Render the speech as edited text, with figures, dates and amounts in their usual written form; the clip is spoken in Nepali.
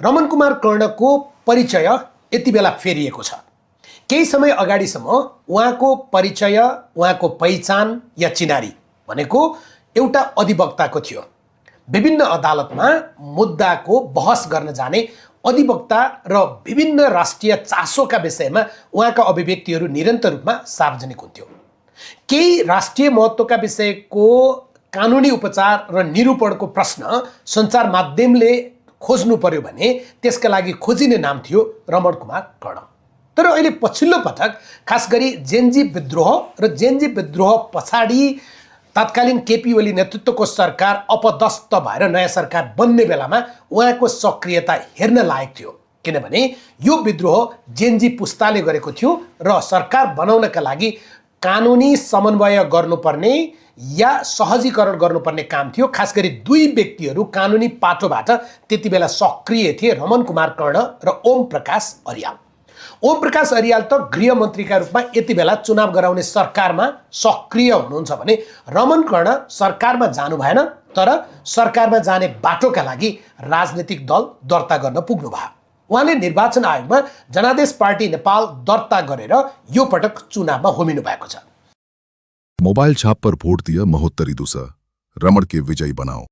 रमण कुमार कर्णको परिचय यति बेला फेरिएको छ। केही समय अगाडिसम्म उहाँको परिचय, उहाँको पहिचान या चिनारी भनेको एउटा अधिवक्ताको थियो। विभिन्न अदालतमा मुद्दाको बहस गर्न जाने अधिवक्ता र विभिन्न राष्ट्रिय चासोका विषयमा उहाँका अभिव्यक्तिहरू निरन्तर रूपमा सार्वजनिक हुन्थ्यो। केही राष्ट्रिय महत्त्वका विषयको कानुनी उपचार र निरूपणको प्रश्न सञ्चार माध्यमले खोज्नु पर्यो भने त्यसका लागि खोजिने नाम थियो रमण कुमार कर्ण। तर अहिले पछिल्लो पटक खास गरी जेनजी विद्रोह र जेनजी विद्रोह पछाडि तत्कालीन केपी ओली नेतृत्वको सरकार अपदस्थ भएर नयाँ सरकार बन्ने बेलामा उहाँको सक्रियता हेर्न लायक थियो। किनभने यो विद्रोह जेनजी पुस्ताले गरेको थियो र सरकार बनाउनका लागि कानुनी समन्वय गर्नुपर्ने या सहजीकरण गर्नुपर्ने काम थियो। खास गरी दुई व्यक्तिहरू कानुनी पाटोबाट त्यति बेला सक्रिय थिए, रमण कुमार कर्ण र ओम प्रकाश अर्याल। ओम प्रकाश अर्याल त गृहमन्त्रीका रूपमा यति बेला चुनाव गराउने सरकारमा सक्रिय हुनुहुन्छ भने रमण कर्ण सरकारमा जानु भएन, तर सरकारमा जाने बाटोका लागि राजनीतिक दल दर्ता गर्न पुग्नु भयो। उहाँले निर्वाचन आयोगमा जनादेश पार्टी नेपाल दर्ता गरेर यो पटक चुनावमा होमिनु भएको छ। मोबाइल छाप पर वोट दिया महोत्तरी दूसरा, रमण के विजयी बनाओ।